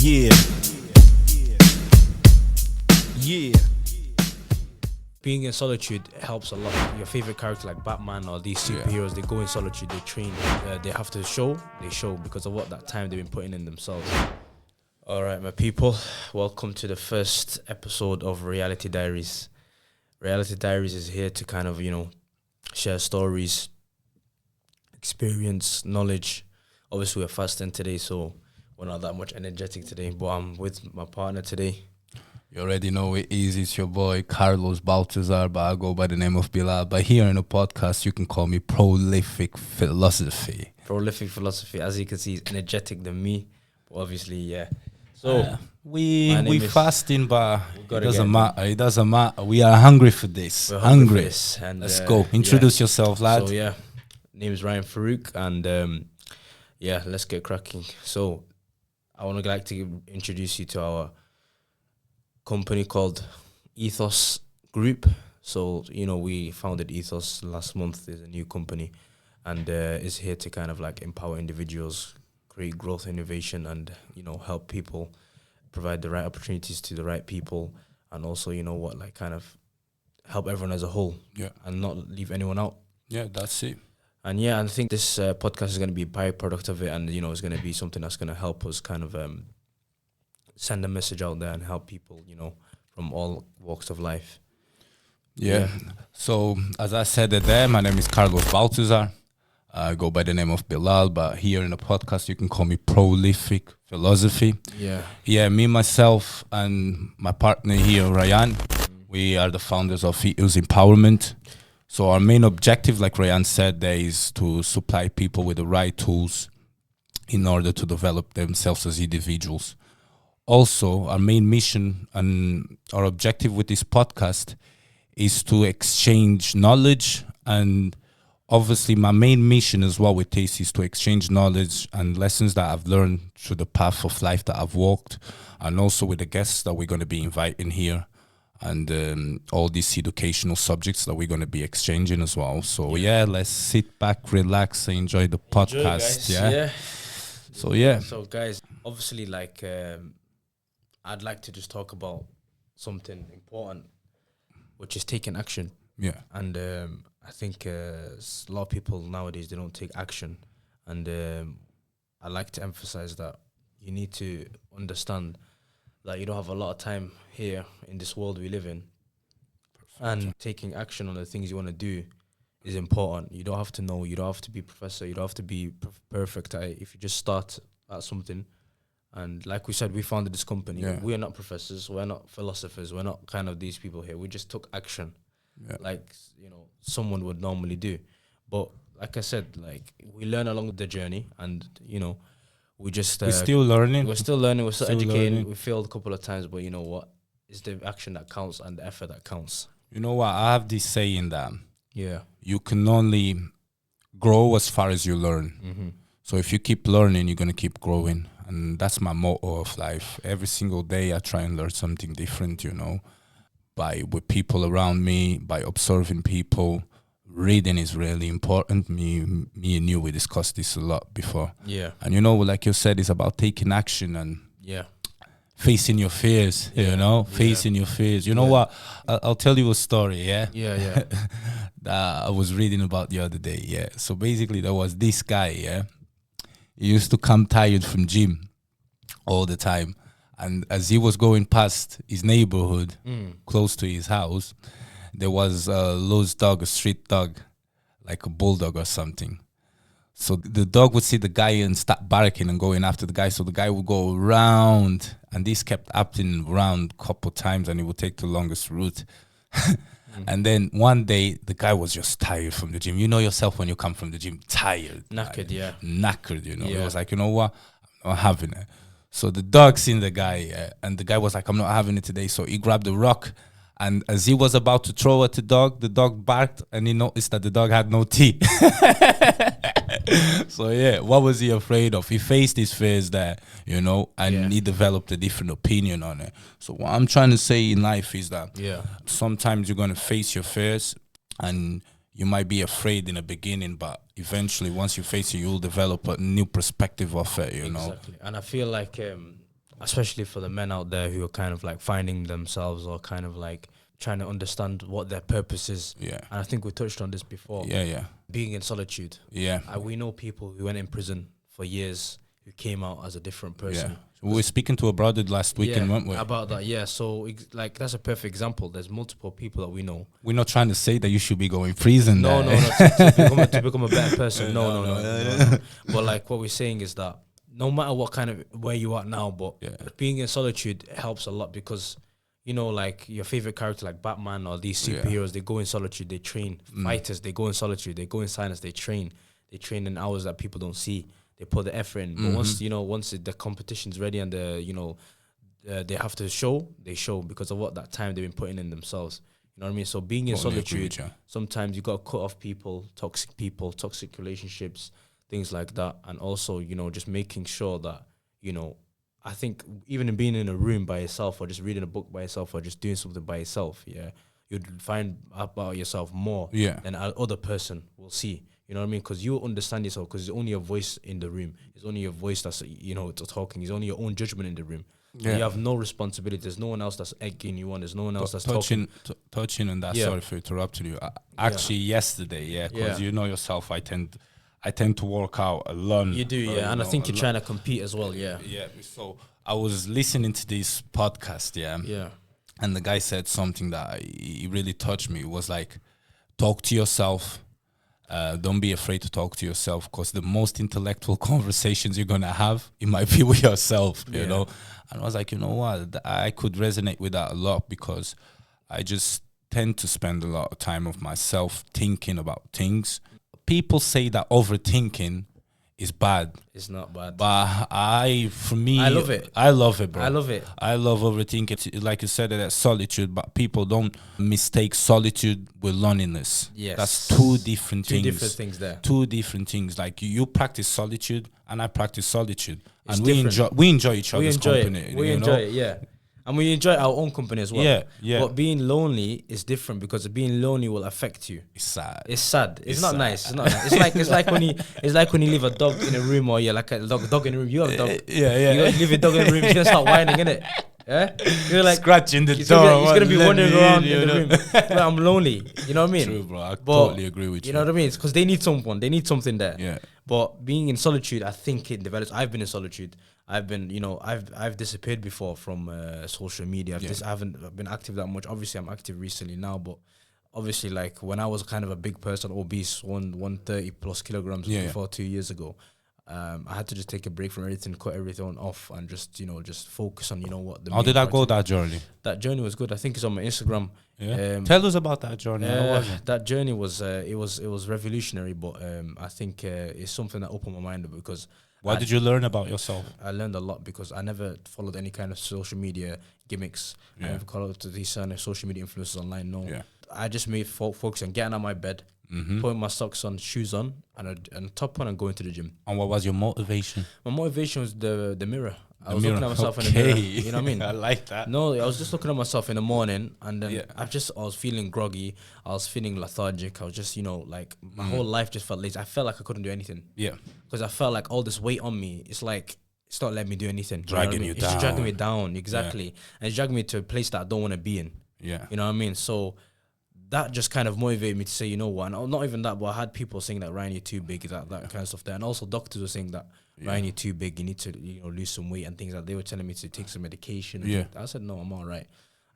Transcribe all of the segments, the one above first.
Yeah. Yeah. Being in solitude helps a lot. Your favorite character like Batman or these superheroes, they go in solitude, they train, they have to show, because of what that time they've been putting in themselves. All right, my people, welcome to the first episode of Reality Diaries. Reality Diaries is here to kind of, share stories, experience, knowledge. Obviously, we're fasting today, so we're not that much energetic today, but I'm with my partner today. You already know it is. It's your boy, Carlos Baltazar, but I go by the name of Bilal. But here in the podcast, you can call me Prolific Philosophy. Prolific Philosophy, as you can see, is energetic than me, but obviously, yeah. So, we fasting, but it doesn't matter. It doesn't matter. We are hungry for this. We're hungry for this, and let's go. Introduce yourself, lad. So, name is Ryan Farouk, and let's get cracking. So, I would like to introduce you to our company called Ethos Group. So, we founded Ethos last month. There's a new company, and is here to kind of like empower individuals, create growth, innovation, and, help people, provide the right opportunities to the right people, and also, kind of help everyone as a whole, and not leave anyone out. Yeah, that's it. And I think this podcast is going to be a byproduct of it, and, it's going to be something that's going to help us kind of send a message out there and help people, from all walks of life. Yeah. So, as I said there, my name is Carlos Baltazar. I go by the name of Bilal, but here in the podcast, you can call me Prolific Philosophy. Yeah, me, myself, and my partner here, Ryan, we are the founders of Ethos Empowerment. So our main objective, like Ryan said, there is to supply people with the right tools in order to develop themselves as individuals. Also, our main mission and our objective with this podcast is to exchange knowledge, and obviously my main mission as well with this is to exchange knowledge and lessons that I've learned through the path of life that I've walked, and also with the guests that we're going to be inviting here, and all these educational subjects that we're going to be exchanging as well. So let's sit back, relax, and enjoy the podcast. So guys, obviously, I'd like to just talk about something important, which is taking action. Yeah. And I think a lot of people nowadays, they don't take action. And I like to emphasize that you need to understand that you don't have a lot of time here in this world we live in. And taking action on the things you want to do is important. You don't have to know, you don't have to be a professor, you don't have to be perfect at it. If you just start at something. And like we said, we founded this company. Yeah. We are not professors. We're not philosophers. We're not kind of these people here. We just took action, like, someone would normally do. But like I said, we learn along the journey, and, we just... we're still learning. We're still learning. We're still educating. Learning. We failed a couple of times, but you know what? It's the action that counts and the effort that counts. You know what? I have this saying that you can only grow as far as you learn. Mm-hmm. So if you keep learning, you're going to keep growing. And that's my motto of life. Every single day I try and learn something different, with people around me, by observing people. Reading is really important. Me and you, we discussed this a lot before. Yeah. And like you said, it's about taking action and facing your fears, facing your fears. You know what? I'll tell you a story, Yeah. that I was reading about the other day, So basically there was this guy, He used to come tired from gym all the time. And as he was going past his neighborhood, close to his house, there was a loose dog, a street dog, like a bulldog or something. So the dog would see the guy and start barking and going after the guy. So the guy would go around, and this kept happening around a couple times, and he would take the longest route. And then one day, the guy was just tired from the gym. You know yourself when you come from the gym, tired. Knackered, Knackered, He was like, you know what? I'm not having it. So the dog seen the guy, and the guy was like, I'm not having it today. So he grabbed a rock, and as he was about to throw at the dog barked, and he noticed that the dog had no teeth. So what was he afraid of? He faced his fears there, and he developed a different opinion on it. So what I'm trying to say in life is that sometimes you're going to face your fears, and you might be afraid in the beginning, but eventually once you face it, you'll develop a new perspective of it, Exactly. And I feel like especially for the men out there who are kind of like finding themselves or kind of like trying to understand what their purpose is. Yeah. And I think we touched on this before. Yeah. Being in solitude. Yeah. We know people who went in prison for years who came out as a different person. Yeah. We were speaking to a brother last weekend, weren't we? About that, yeah. So, like, that's a perfect example. There's multiple people that we know. We're not trying to say that you should be going prison. No, to become a better person. No. But like, what we're saying is that no matter what kind of where you are now, but being in solitude helps a lot because, you know, like your favorite character, like Batman or these superheroes, they go in solitude, they train. Fighters, they go in solitude, they go in silence, they train. They train in hours that people don't see. They put the effort in. But once the competition's ready and they have to show, they show because of what that time they've been putting in themselves. You know what I mean? So being in solitude, sometimes you got to cut off people, toxic relationships, things like that. And also, you know, just making sure that, you know, I think even in being in a room by yourself or just reading a book by yourself or just doing something by yourself, you'd find about yourself more than other person will see. You know what I mean? Because you understand yourself because it's only your voice in the room. It's only your voice that's, you know, talking. It's only your own judgment in the room. Yeah. You have no responsibility. There's no one else that's egging you on. There's no one else that's touching on that. Sorry for interrupting you. Actually, yesterday, because you know yourself, I tend to work out alone. You do, and I think you're trying to compete as well, Yeah. So I was listening to this podcast, and the guy said something that he really touched me. It was like, talk to yourself. Don't be afraid to talk to yourself because the most intellectual conversations you're gonna have, it might be with yourself, you know. And I was like, you know what, I could resonate with that a lot because I just tend to spend a lot of time with myself thinking about things. People say that overthinking is bad. It's not bad. But I love it. I love it, bro. I love it. I love overthinking. Like you said, that's solitude, but people don't mistake solitude with loneliness. Yes. That's two different things. Two different things there. Two different things. Like you practice solitude and I practice solitude. It's and different. we enjoy each other's company. We enjoy it, yeah. And we enjoy our own company as well. Yeah. But being lonely is different because being lonely will affect you. It's sad. It's not nice. It's not nice. It's like when you leave a dog in a room or you're like a dog in a room. You have a dog. Yeah. You leave a dog in a room, he's gonna start whining, innit? Yeah? You're like scratching the door. He's gonna be wandering around in the room. Like, I'm lonely. You know what I mean? True, bro. I totally agree with you. You know what I mean? It's because they need someone. They need something there. Yeah. But being in solitude, I think it develops. I've been in solitude. I've disappeared before from social media. I haven't been active that much. Obviously, I'm active recently now, but obviously, like when I was kind of a big person, obese, 130 plus kilograms before 2 years ago, I had to just take a break from everything, cut everything off, and just focus on what. How did that go? That journey? That journey was good. I think it's on my Instagram. Yeah. Tell us about that journey. How was it? That journey was it was revolutionary, but I think it's something that opened my mind because. What did you learn about yourself? I learned a lot because I never followed any kind of social media gimmicks. I never followed to these social media influencers online. No, I just made focus on getting out of my bed, putting my socks on, shoes on, and a top on, and going to the gym. And what was your motivation? My motivation was the mirror. I was looking at myself in the mirror. You know what I mean? I like that. No, I was just looking at myself in the morning, and then I was feeling groggy. I was feeling lethargic. I was just, like my whole life just felt lazy. I felt like I couldn't do anything. Yeah. Because I felt like all this weight on me, it's like it's not letting me do anything. Dragging you down. It's dragging me down, exactly. Yeah. And it's dragging me to a place that I don't want to be in. Yeah. You know what I mean? So that just kind of motivated me to say, you know what? And not even that, but I had people saying that, Ryan, you're too big, that kind of stuff there. And also doctors were saying that, Ryan, you're too big, you need to lose some weight and things like that. They were telling me to take some medication. Yeah. I said, no, I'm all right.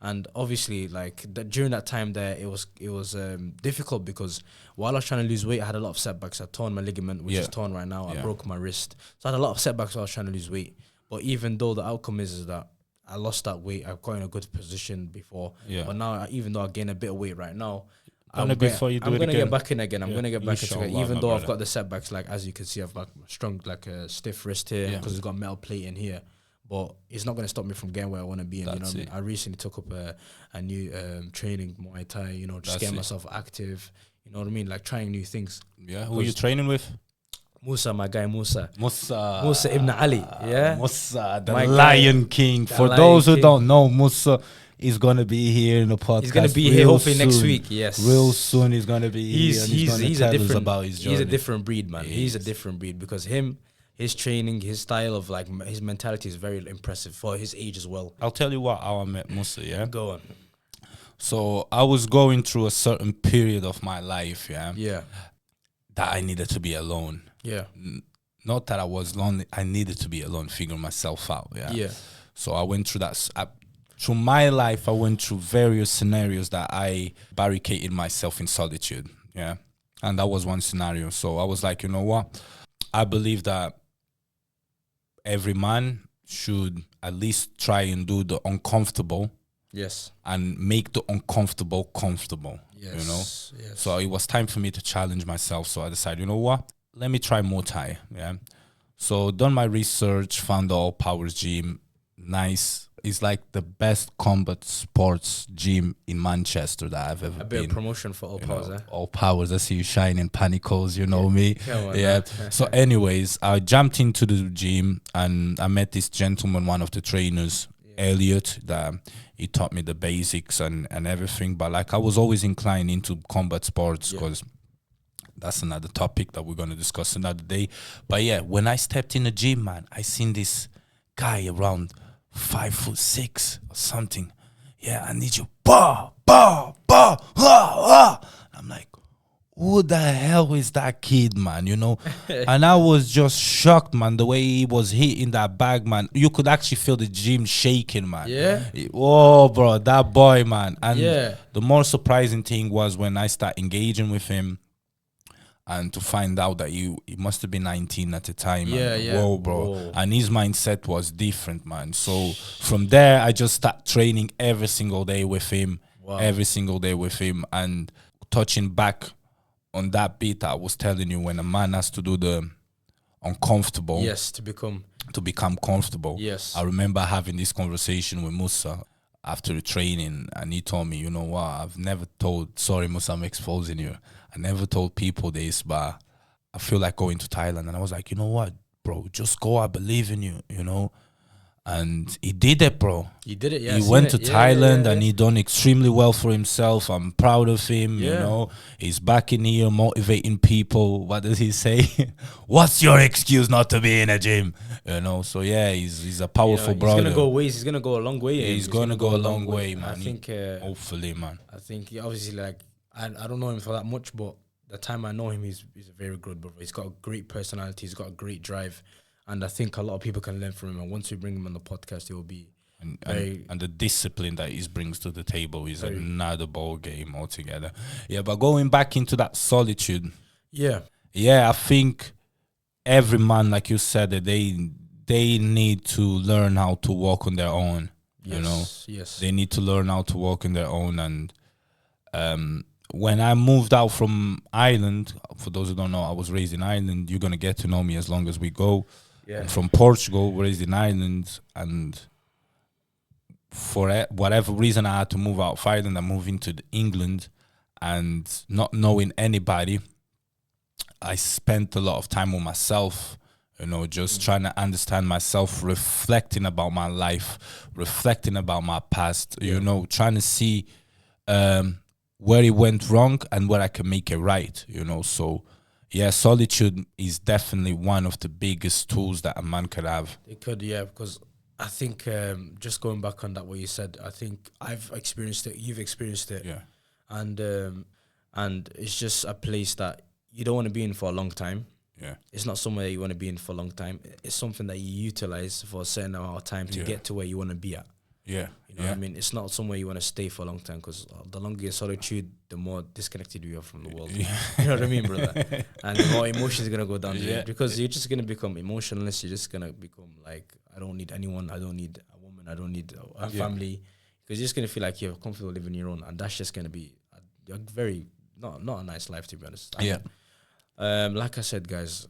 And obviously, like during that time there, it was difficult because while I was trying to lose weight, I had a lot of setbacks. I torn my ligament, which is torn right now. I broke my wrist. So I had a lot of setbacks while I was trying to lose weight. But even though the outcome is that I lost that weight, I've got in a good position before. Yeah. But now, even though I gain a bit of weight right now, I'm going to get back in again. I'm going to get back into it. Even though I've got the setbacks, like as you can see, I've got strong, like a stiff wrist here because it's got metal plate in here. But it's not going to stop me from getting where I want to be. And, what I mean? I recently took up a new training, Muay Thai, just getting myself active. You know what I mean? Like trying new things. Yeah. Who are you training with? Musa, my guy Musa. Musa Ibn Ali. Yeah. Musa, the Lion King. For those who don't know, Musa is going to be here in the podcast. He's going to be here hopefully next week. Yes. Real soon he's going to be here. He's going to tell us about his journey. He's a different breed, man. He's a different breed because him, his training, his style of like his mentality is very impressive for his age as well. I'll tell you how I met Musa, yeah? Go on. So I was going through a certain period of my life, yeah? Yeah. That I needed to be alone. Yeah. Not that I was lonely, I needed to be alone, figure myself out, yeah? Yeah. So I went through that. Through my life, I went through various scenarios that I barricaded myself in solitude, yeah? And that was one scenario. So I was like, you know what? I believe that every man should at least try and do the uncomfortable. Yes. And make the uncomfortable comfortable. Yes. You know? Yes. So it was time for me to challenge myself. So I decided, you know what? Let me try Muay Thai. Yeah. So done my research, found the All Powers gym. Nice. It's like the best combat sports gym in Manchester that I've ever been. A bit of promotion for All Powers, eh? All Powers. I see you shining panicles, you know me. Come on, yeah. So anyways, I jumped into the gym and I met this gentleman, one of the trainers, Elliot, that he taught me the basics and everything. But like I was always inclined into combat sports because that's another topic that we're going to discuss another day. But yeah, when I stepped in the gym, man, I seen this guy around 5'6" or something. Yeah, I need you. Bah, bah, bah, ah, ah. I'm like, who the hell is that kid, man? You know? And I was just shocked, man, the way he was hitting that bag, man. You could actually feel the gym shaking, man. Yeah. Oh, bro, that boy, man. And the more surprising thing was when I started engaging with him and to find out that he must have been 19 at the time. Yeah. Whoa, bro. Whoa. And his mindset was different, man. So from there, I just started training every single day with him. Wow. Every single day with him. And touching back on that bit I was telling you, when a man has to do the uncomfortable. Yes, to become comfortable. Yes. I remember having this conversation with Musa after the training, and he told me, you know what, I've never told, sorry Musa, I'm exposing you. I never told people this, but I feel like going to Thailand. And I was like, you know what, bro, just go, I believe in you, you know. And he did it, bro. He did it, yeah. He went to Thailand and he done extremely well for himself. I'm proud of him, you know. He's back in here motivating people. What does he say? What's your excuse not to be in a gym? You know, so yeah, he's a powerful brother. He's gonna go a long way. He's gonna go a long way, man. I think hopefully, man. I think obviously, like, I don't know him for that much, but the time I know him, he's a very good brother. He's got a great personality. He's got a great drive. And I think a lot of people can learn from him. And once we bring him on the podcast, it will be and the discipline that he brings to the table is another ball game altogether. Yeah, but going back into that solitude. Yeah, I think every man, like you said, that they need to learn how to walk on their own. You know, they need to learn how to walk on their own. And when I moved out from Ireland, for those who don't know, I was raised in Ireland. You're gonna get to know me as long as we go. Yeah. I'm from Portugal, raised in Ireland, and for whatever reason, I had to move out of Ireland and move into England, and not knowing anybody, I spent a lot of time with myself, you know, just trying to understand myself, reflecting about my life, reflecting about my past, you know, trying to see where it went wrong and where I can make it right, you know. So yeah, solitude is definitely one of the biggest tools that a man could have. It could, yeah, because I think just going back on that, what you said, I think I've experienced it, you've experienced it. Yeah. And it's just a place that you don't want to be in for a long time. Yeah. It's not somewhere you want to be in for a long time. It's something that you utilize for a certain amount of time to get to where you want to be at. Yeah. You know what I mean? It's not somewhere you want to stay for a long time, because the longer you're solitude, the more disconnected you are from the world. You know what I mean, brother? And the more emotions are going to go down because you're just going to become emotionless. You're just going to become like, I don't need anyone. I don't need a woman. I don't need a family. Because you're just going to feel like you're comfortable living your own. And that's just going to be a very, not a nice life, to be honest. Like I said, guys,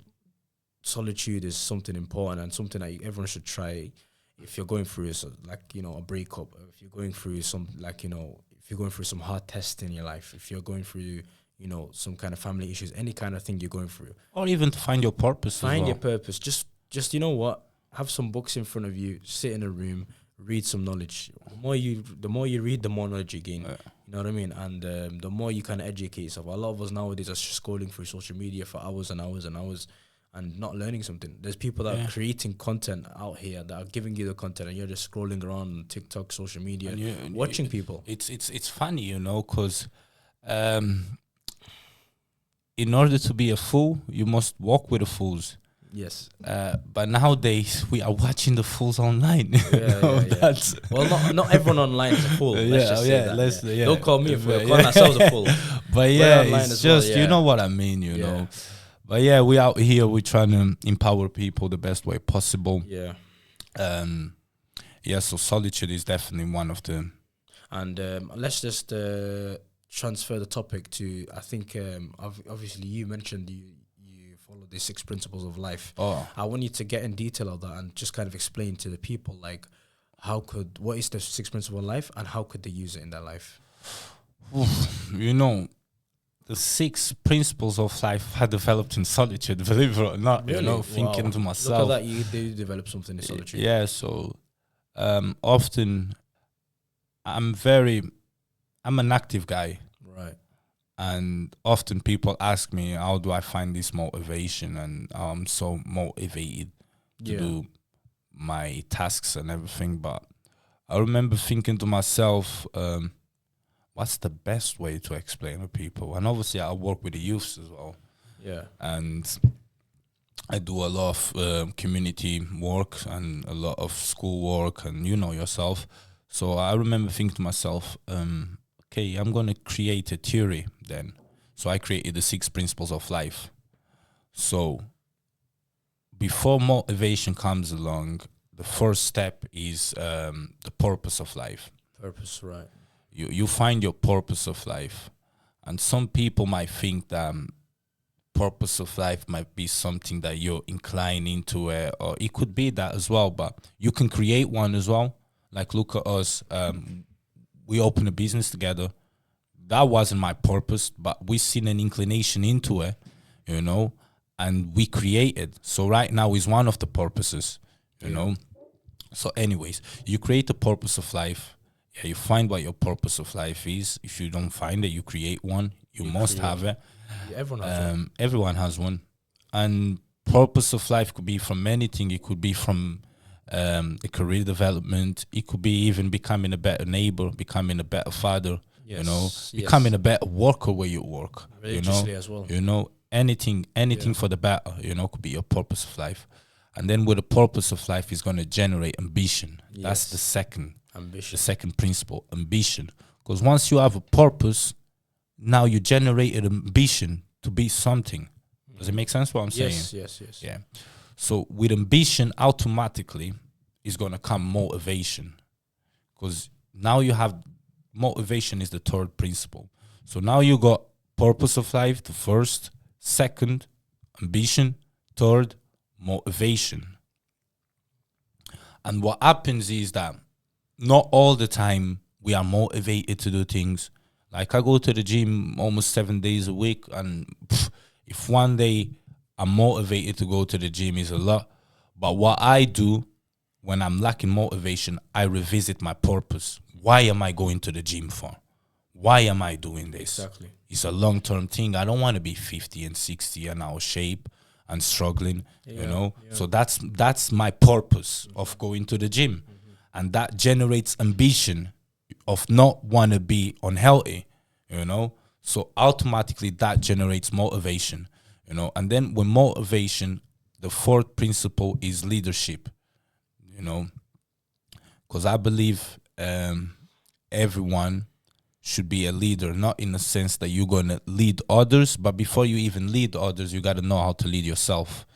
solitude is something important and something that everyone should try. If you're going through a breakup, if you're going through if you're going through some hard tests in your life, if you're going through, some kind of family issues, any kind of thing you're going through, or even to find your purpose. Find your purpose. Just you know what? Have some books in front of you. Sit in a room. Read some knowledge. The more you read, the more knowledge you gain. You know what I mean? And the more you can educate yourself. A lot of us nowadays are just scrolling through social media for hours and hours and hours. and not learning something. There's people that are creating content out here that are giving you the content, and you're just scrolling around on TikTok, social media, and watching people. It's funny, you know, because in order to be a fool, you must walk with the fools. Yes. But nowadays we are watching the fools online. That's well, not everyone online is a fool. Let's just say that. Don't call me a fool. Call ourselves a fool. But it's just you know what I mean, you know. But we out here. We're trying to empower people the best way possible. Yeah. So Solitude is definitely one of them. And let's just transfer the topic to. I think obviously you mentioned you follow the 6 principles of life. I want you to get in detail of that and just kind of explain to the people, like, what is the 6 principles of life and how could they use it in their life? You know, the 6 principles of life I developed in solitude, believe it or not. Really? You know, thinking to myself. Look at that, you develop something in solitude. Yeah, so often I'm an active guy. Right. And often people ask me, how do I find this motivation? And I'm so motivated to do my tasks and everything. But I remember thinking to myself, what's the best way to explain to people? And obviously I work with the youths as well. Yeah. And I do a lot of community work and a lot of school work, and you know yourself. So I remember thinking to myself, okay, I'm going to create a theory then. So I created the 6 principles of life. So before motivation comes along, the first step is the purpose of life. Purpose, right. You find your purpose of life. And some people might think that purpose of life might be something that you're inclined into, or it could be that as well, but you can create one as well. Like, look at us. We opened a business together. That wasn't my purpose, but we seen an inclination into it, you know, and we created. So right now is one of the purposes, you know. So anyways, you create the purpose of life. Yeah, you find what your purpose of life is. If you don't find it, you create one. You must have it. Yeah, everyone has one. Everyone has one. And purpose of life could be from anything. It could be from a career development. It could be even becoming a better neighbor, becoming a better father, you know, becoming a better worker where you work, religiously, you know, as well. You know, anything for the better, you know, could be your purpose of life. And then with the purpose of life is going to generate ambition. That's the second ambition. The second principle, ambition. Because once you have a purpose, now you generated ambition to be something. Does it make sense what I'm saying? Yes. Yeah. So with ambition, automatically is going to come motivation. Because now you have motivation is the third principle. So now you got purpose of life, the first, second, ambition, third, motivation. And what happens is that not all the time we are motivated to do things. Like, I go to the gym almost 7 days a week, and if one day I'm motivated to go to the gym is a lot. But what I do when I'm lacking motivation, I revisit my purpose. Why am I going to the gym for? Why am I doing this? Exactly. It's a long-term thing. I don't want to be 50 and 60 and out of shape and struggling, you know. So that's my purpose of going to the gym. And that generates ambition of not want to be unhealthy, you know. So automatically that generates motivation, you know. And then with motivation, the fourth principle is leadership, you know. Because I believe everyone should be a leader, not in the sense that you're going to lead others, but before you even lead others, you got to know how to lead yourself,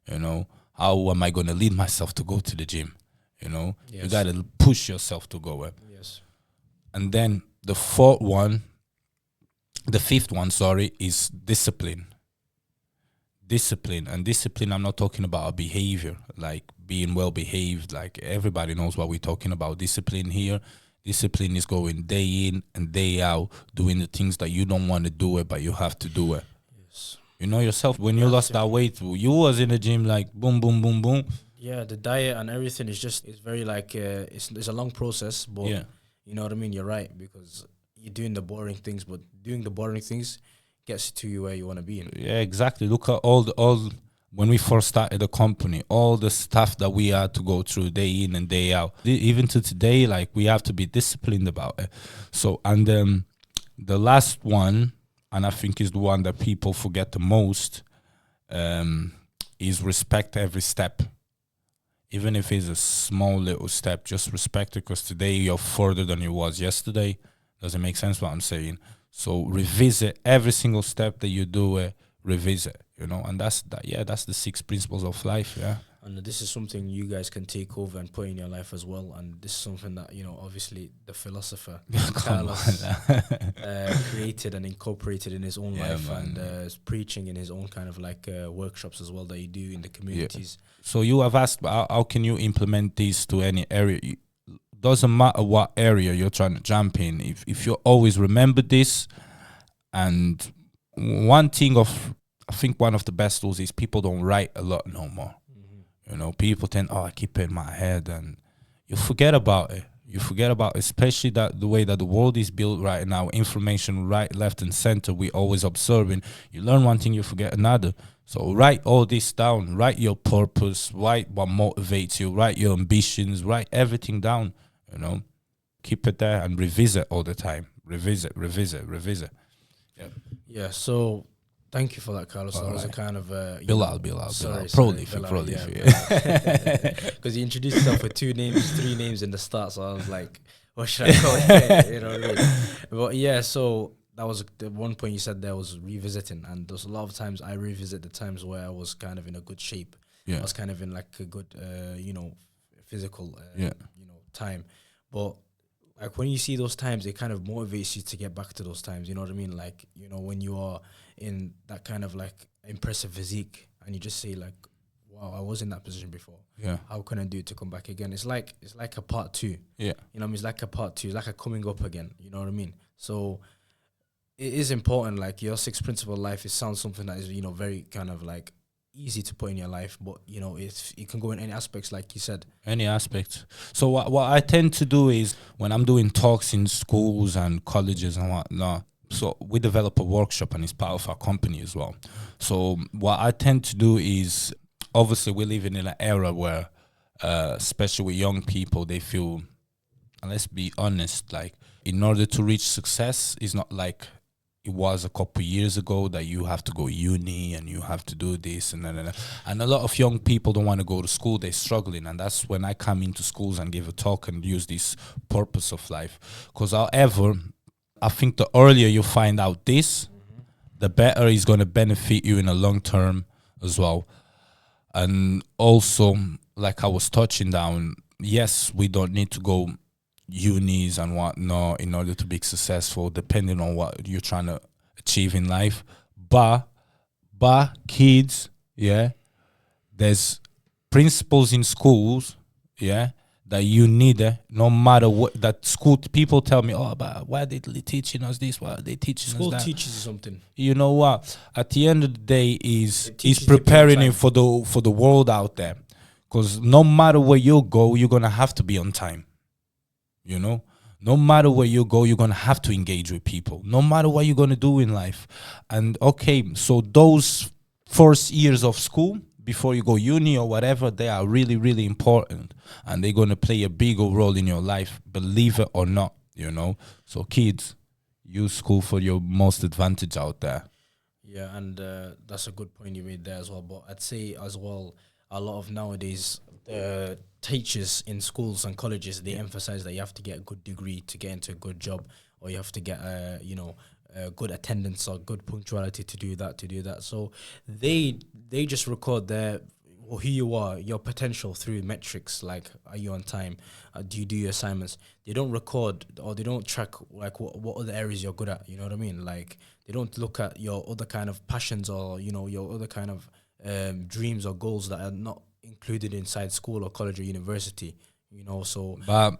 you know. How am I going to lead myself to go to the gym, you know? You got to push yourself to go up. Yes. And then the fifth one, is discipline. Discipline. And discipline, I'm not talking about a behavior, like being well behaved. Like, everybody knows what we're talking about. Discipline here. Discipline is going day in and day out, doing the things that you don't want to do it, but you have to do it. Yes. You know yourself, when you lost that weight, you was in the gym like boom, boom, boom, boom. Yeah, the diet and everything is just, it's very like, it's a long process, but you know what I mean? You're right, because you're doing the boring things, but doing the boring things gets to you where you want to be in. Yeah, exactly. Look at all when we first started the company, all the stuff that we had to go through day in and day out, even to today, like we have to be disciplined about it. So, and the last one, and I think is the one that people forget the most, is respect every step. Even if it's a small little step, just respect it, because today you're further than you was yesterday. Does it make sense what I'm saying? So revisit every single step that you do, revisit, you know, and that's the 6 principles of life, yeah. And this is something you guys can take over and put in your life as well. And this is something that, you know, obviously the philosopher Carlos created and incorporated in his own life, man. And is preaching in his own kind of like workshops as well that you do in the communities. Yeah. So you have asked, how can you implement this to any area? Doesn't matter what area you're trying to jump in. If you always remember this, and one thing I think one of the best tools is people don't write a lot no more. You know, people tend, I keep it in my head, and you forget about it. You forget about, especially that the way that the world is built right now, information right, left, and center. We always observing. You learn one thing, you forget another. So write all this down. Write your purpose. Write what motivates you. Write your ambitions. Write everything down. You know, keep it there and revisit all the time. Revisit. Yeah. Yeah. So. Thank you for that, Carlos. That was a kind of Bilal. Prolific. Because you introduced yourself with 2 names, 3 names in the start, so I was like, what should I call it? You know what I mean? But yeah, so that was the one point you said there was revisiting, and there's a lot of times I revisit the times where I was kind of in a good shape. I was kind of in like a good, you know, physical, you know, time. But like when you see those times, it kind of motivates you to get back to those times. You know what I mean? Like, you know, when you are in that kind of like impressive physique and you just say like, wow, I was in that position before. Yeah. How can I do it to come back again? It's like a part 2. Yeah. You know what I mean? It's like a part 2. It's like a coming up again. You know what I mean? So it is important. Like your 6 principle life, it sounds something that is, you know, very kind of like easy to put in your life, but you know, it can go in any aspects, like you said. Any aspects. So what I tend to do is when I'm doing talks in schools and colleges and whatnot, so we develop a workshop and it's part of our company as well. So what I tend to do is, obviously we're living in an era where, especially with young people, they feel, and let's be honest, like in order to reach success, it's not like it was a couple of years ago that you have to go uni and you have to do this and that. And a lot of young people don't want to go to school. They're struggling. And that's when I come into schools and give a talk and use this purpose of life. Because however, I think the earlier you find out this, the better it's going to benefit you in the long term as well. And also, like I was touching down, yes, we don't need to go unis and whatnot in order to be successful, depending on what you're trying to achieve in life. But kids, yeah, there's principles in schools, yeah, that you need, no matter what. That school people tell me, but why are they teaching us this? Why are they teaching school us that? School teaches you something. You know what? At the end of the day, is preparing you for the world out there. Because no matter where you go, you're gonna have to be on time. You know, no matter where you go, you're gonna have to engage with people. No matter what you're gonna do in life. And okay, so those first years of school, before you go uni or whatever, they are really, really important, and they're going to play a bigger role in your life, believe it or not, you know. So kids, use school for your most advantage out there. Yeah, and that's a good point you made there as well. But I'd say as well, a lot of nowadays teachers in schools and colleges, they emphasize that you have to get a good degree to get into a good job, or you have to get good attendance or good punctuality to do that. So they just record who you are, your potential through metrics like, are you on time? Do you do your assignments? They don't record or they don't track like what other areas you're good at. You know what I mean? Like they don't look at your other kind of passions or, you know, your other kind of dreams or goals that are not included inside school or college or university. You know, so. But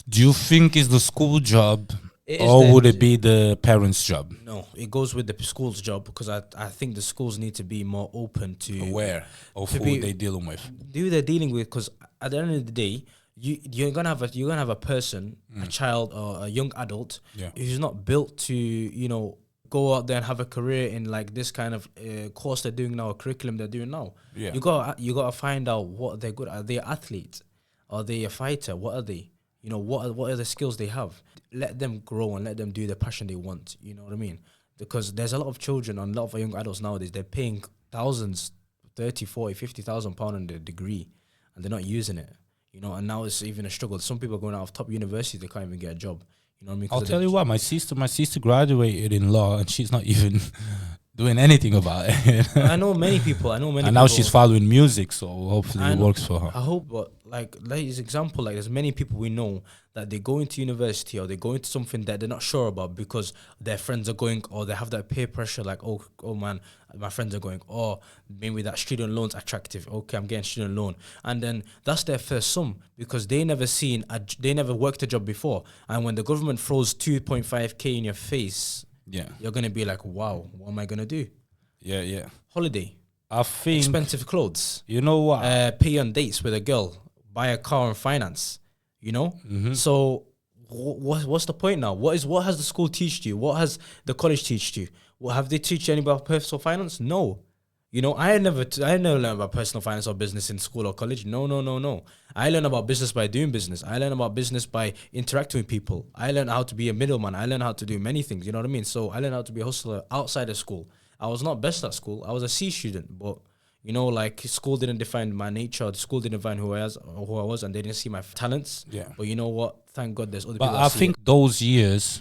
do you think it's the school job? Or would it be the parents' job? No, it goes with the school's job, because I think the schools need to be more open to aware of who they're dealing with. Who they're dealing with, because at the end of the day, you're gonna have a person, a child or a young adult, who's not built to, you know, go out there and have a career in like this kind of course they're doing now, a curriculum they're doing now. Yeah. You gotta find out what they're good at. Are they an athlete? Are they a fighter? What are they? You know, what are the skills they have? Let them grow and let them do the passion they want. You know what I mean? Because there's a lot of children and a lot of young adults nowadays, they're paying thousands, 30, 40, 50,000 pounds on their degree, and they're not using it. You know, and now it's even a struggle. Some people are going out of top universities, they can't even get a job. You know what I mean? I'll tell you what, my sister graduated in law and she's not even doing anything about it. I know many people. And now she's following music, so hopefully it works for her. I hope, but like this example, like there's many people we know that they go into university or they go into something that they're not sure about because their friends are going, or they have that peer pressure, like, oh man, my friends are going, or maybe that student loan's attractive. Okay, I'm getting student loan, and then that's their first sum because they never worked a job before, and when the government throws 2.5k in your face, you're gonna be like, wow, what am I gonna do? Yeah. Holiday, I think expensive clothes. You know what? Pay on dates with a girl, buy a car on finance. You know, so what's the point now? What has the school teached you? What has the college teached you? What have they teach you any about personal finance? No. You know, I never learned about personal finance or business in school or college. No. I learned about business by doing business. I learned about business by interacting with people. I learned how to be a middleman. I learned how to do many things. You know what I mean? So I learned how to be a hustler outside of school. I was not best at school. I was a C student, but you know, like school didn't define my nature. The school didn't define who I was, and they didn't see my talents. Yeah. But you know what? Thank God there's other but people. I think those years,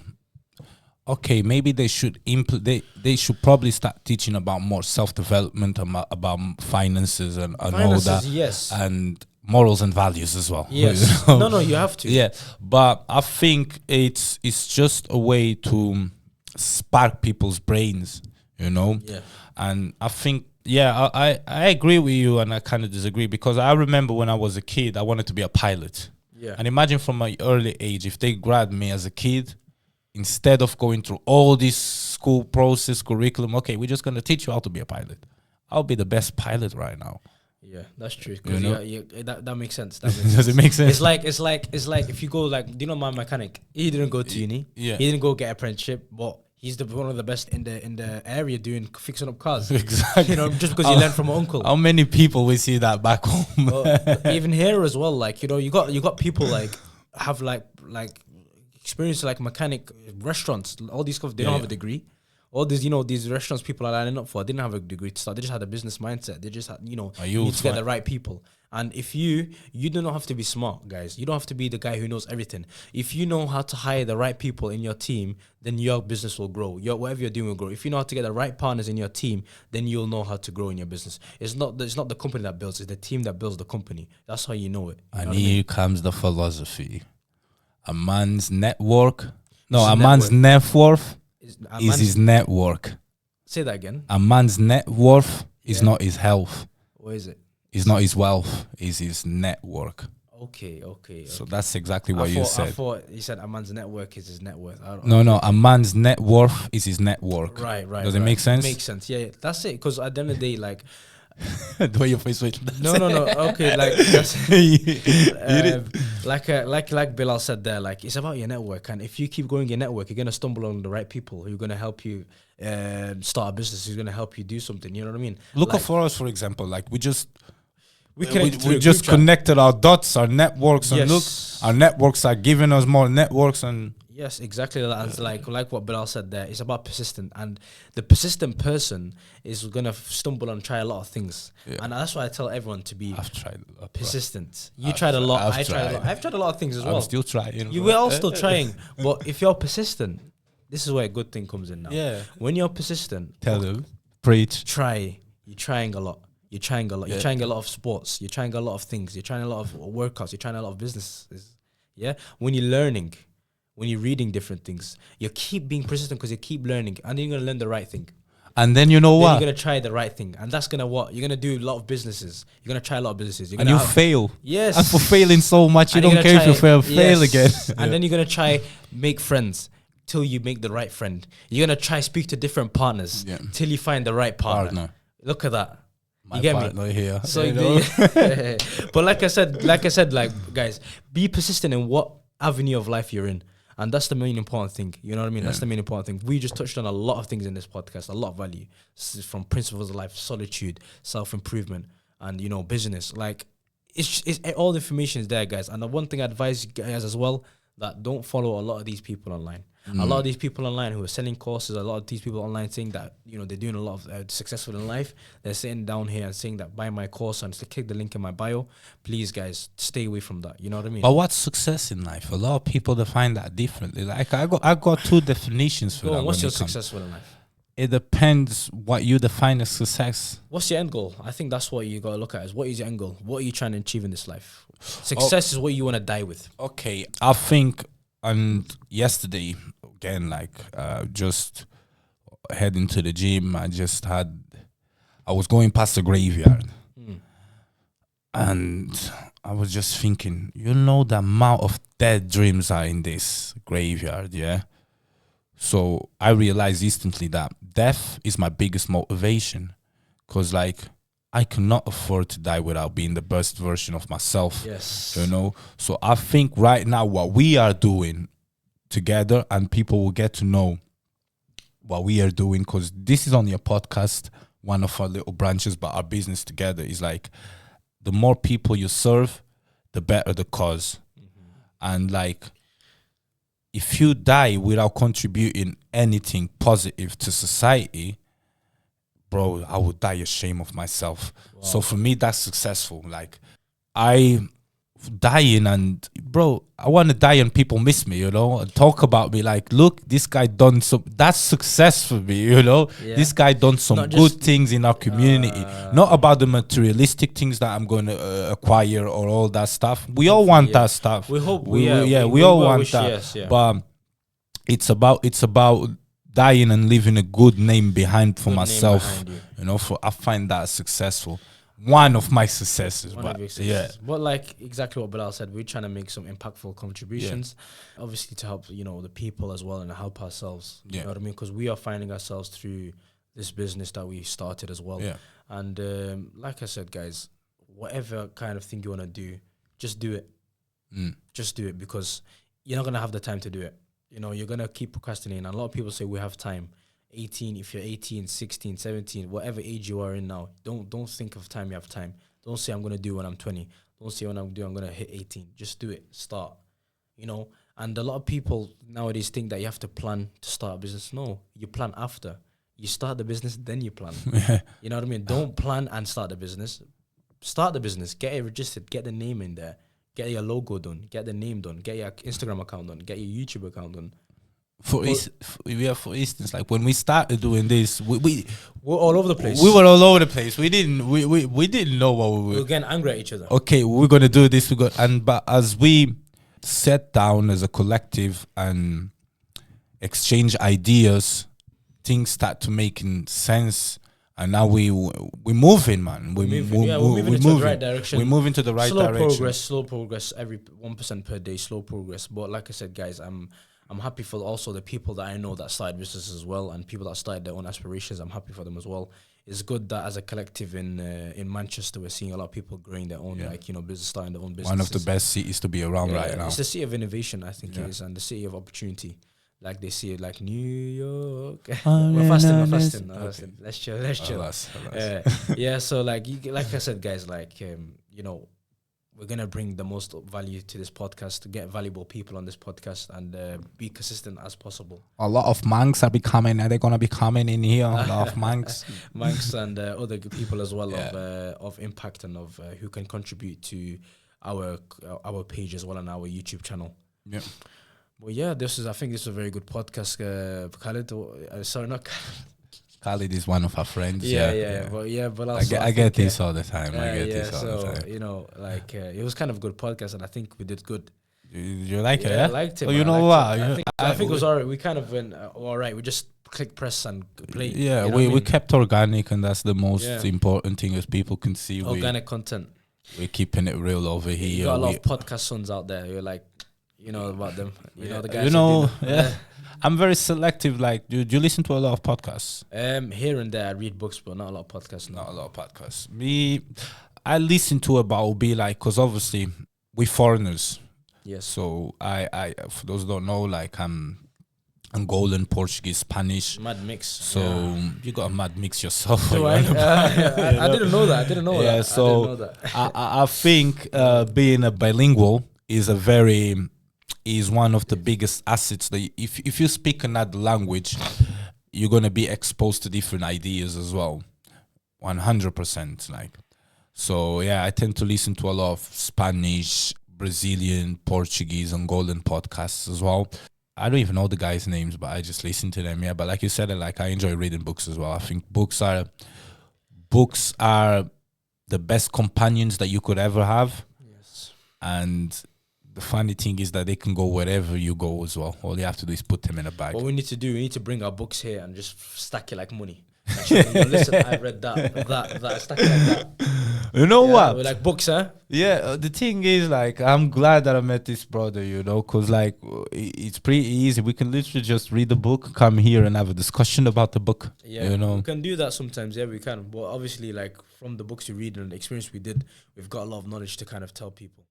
okay, maybe they should they should probably start teaching about more self-development, about finances and all that. Yes. And morals and values as well. Yes. You know? No, you have to. Yeah. But I think it's just a way to spark people's brains, you know? Yeah. And I think, I agree with you, and I kind of disagree, because I remember when I was a kid, I wanted to be a pilot. Yeah. And imagine from my early age, if they grabbed me as a kid, instead of going through all this school process, curriculum, okay, we're just going to teach you how to be a pilot. I'll be the best pilot right now. Yeah, that's true. You know? That makes sense. That makes sense. Does it make sense? It's like if you go, like, do you know my mechanic? He didn't go to uni. Yeah. He didn't go get apprenticeship, but he's one of the best in the area doing fixing up cars. Exactly. You know, just because he learned from my uncle. How many people we see that back home? Even here as well, like, you know, you got people like have like experience like mechanic restaurants. All these stuff, they don't have a degree. All these, you know, these restaurants people are lining up for didn't have a degree to start. They just had a business mindset. They just had, you know, you need to get the right people. And if you do not have to be smart, guys. You don't have to be the guy who knows everything. If you know how to hire the right people in your team, then your business will grow. Whatever you're doing will grow. If you know how to get the right partners in your team, then you'll know how to grow in your business. It's not the company that builds, it's the team that builds the company. That's how you know it. And here comes the philosophy. A man's network. No, a man's net worth is his network. Say that again. A man's net worth is not his health. What is it? It's not his wealth. It's his network. Okay. So that's exactly what you said. I thought you said a man's network is his net worth. No. A man's net worth is his network. Right. Does it make sense? Makes sense. Yeah. That's it. Because at the end of the day, like. The way your face went. No. Okay, like that's like Bilal said there. Like, it's about your network, and if you keep growing your network, you're gonna stumble on the right people who are gonna help you start a business. Who's gonna help you do something. You know what I mean? Look at for us, for example. Like we just connected our dots, our networks, and look, our networks are giving us more networks and. Yes, exactly. And like what Bilal said there, it's about persistent, and the persistent person is gonna stumble and try a lot of things, and that's why I tell everyone to be persistent. You tried a lot. I tried a lot. I've tried a lot of things as well. I'm still trying. You were all still trying, but if you're persistent, this is where a good thing comes in now. Yeah. When you're persistent, tell them, preach. You're trying a lot. You're trying a lot. You're trying a lot of sports. You're trying a lot of things. You're trying a lot of workouts. You're trying a lot of businesses. Yeah. When you're learning. When you're reading different things, you keep being persistent because you keep learning, and then you're gonna learn the right thing. And then you know what? You're gonna try the right thing, and that's gonna what? You're gonna do a lot of businesses. You're gonna try a lot of businesses. And you fail. Yes. And for failing so much, you don't care if you fail again. And then you're gonna try make friends till you make the right friend. You're gonna try speak to different partners till you find the right partner. Look at that. My partner here. So, but like I said, like guys, be persistent in what avenue of life you're in. And that's the main important thing. You know what I mean? Yeah. That's the main important thing. We just touched on a lot of things in this podcast, a lot of value. This is from principles of life, solitude, self-improvement, and, you know, business. Like, it's all the information is there, guys. And the one thing I advise you guys as well, that don't follow a lot of these people online. A lot of these people online who are selling courses, a lot of these people online saying that, you know, they're doing a lot of successful in life. They're sitting down here and saying that buy my course and click the link in my bio. Please, guys, stay away from that. You know what I mean? But what's success in life? A lot of people define that differently. Like I got two definitions for that. What's your successful in life? It depends what you define as success. What's your end goal? I think that's what you got to look at. Is what is your end goal? What are you trying to achieve in this life? Success is what you want to die with. Okay, I think. And yesterday, again, like just heading to the gym, I was going past the graveyard, and I was just thinking, you know, the amount of dead dreams are in this graveyard, yeah. So I realized instantly that death is my biggest motivation, because like I cannot afford to die without being the best version of myself. Yes. You know? So I think right now what we are doing together, and people will get to know what we are doing, because this is only a podcast, one of our little branches, but our business together is like, the more people you serve, the better the cause. And like, if you die without contributing anything positive to society, bro, I would die ashamed of myself. Wow. So for me, that's successful. Like, I dying and, bro, I want to die and people miss me, you know, and talk about me like, look, this guy done some, that's success for me, you know. Yeah. This guy done some not good things in our community. Not about the materialistic things that I'm going to acquire or all that stuff. We all want that stuff. We hope. We all want that. Yes, yeah. But it's about dying and leaving a good name behind for myself. You know, I find that successful. One of my successes. Yeah. But like exactly what Bilal said, we're trying to make some impactful contributions, obviously to help, you know, the people as well and help ourselves. You know what I mean? Because we are finding ourselves through this business that we started as well. Yeah. And like I said, guys, whatever kind of thing you want to do, just do it. Just do it, because you're not going to have the time to do it. You know, you're going to keep procrastinating. And a lot of people say we have time. 18, if you're 18, 16, 17, whatever age you are in now, don't think of time you have time. Don't say I'm going to do when I'm 20. Don't say when I'm going to hit 18. Just do it. Start. You know, and a lot of people nowadays think that you have to plan to start a business. No, you plan after. You start the business, then you plan. You know what I mean? Don't plan and start the business. Start the business. Get it registered. Get the name in there. Get your logo done. Get the name done. Get your Instagram account done. Get your YouTube account done. For instance, like when we started doing this, we're all over the place. We were all over the place. We didn't know what we were getting angry at each other. Okay, we're gonna do this. But as we sat down as a collective and exchange ideas, things start to making sense. And now we're moving, man. We're moving into the right direction. We're moving to the right direction. Slow progress. Every 1% per day, slow progress. But like I said, guys, I'm happy for also the people that I know that started businesses as well, and people that started their own aspirations. I'm happy for them as well. It's good that as a collective in Manchester, we're seeing a lot of people growing their own, like, you know, business, starting their own business. One of the best cities to be around right now. It's the city of innovation, I think it is, and the city of opportunity. Like they see it like New York. We're fasting. Okay. Let's chill. Yeah, so like I said, guys, like, you know, we're going to bring the most value to this podcast, to get valuable people on this podcast, and be consistent as possible. A lot of monks are becoming, are they going to be coming in here? A lot of monks. Monks and other people as well of impact and of who can contribute to our page as well and our YouTube channel. Yeah. Well, yeah, I think this is a very good podcast. Khalid, sorry, not Khalid. Khalid is one of our friends. But also I get this all the time. I get this all the time. You know, like it was kind of a good podcast, and I think we did good. You like it? I liked it. Oh, you know what? I think it was alright. We kind of went all right. We just click press and play. Yeah, we kept organic, and that's the most important thing, as people can see. Organic content. We're keeping it real over here. You got a lot of podcast sons out there. You're like, you know about them. You know the guys. You know, I'm very selective. Like, do you listen to a lot of podcasts? Here and there, I read books, but not a lot of podcasts. Not a lot of podcasts. Me, I listen to about, be like, because obviously we foreigners. Yes. So I for those who don't know, like I'm Angolan, Portuguese, Spanish. Mad mix. So you got a mad mix yourself. So I didn't know that. I didn't know that. So I didn't know that. I think being a bilingual is one of the biggest assets. That if you speak another language, you're gonna be exposed to different ideas as well. 100%. Like, so yeah, I tend to listen to a lot of Spanish, Brazilian, Portuguese, Angolan podcasts as well. I don't even know the guys' names, but I just listen to them. Yeah, but like you said, like I enjoy reading books as well. I think books are the best companions that you could ever have. Yes. And the funny thing is that they can go wherever you go as well. All you have to do is put them in a bag. What we need to do, we need to bring our books here and just stack it like money. Listen, I read that, stack it like that. You know what? We're like books, huh? Yeah, the thing is, like, I'm glad that I met this brother, you know, because, like, it's pretty easy. We can literally just read the book, come here and have a discussion about the book. Yeah, you know. we can do that sometimes. Yeah, we can. But obviously, like, from the books we read and the experience we did, we've got a lot of knowledge to kind of tell people.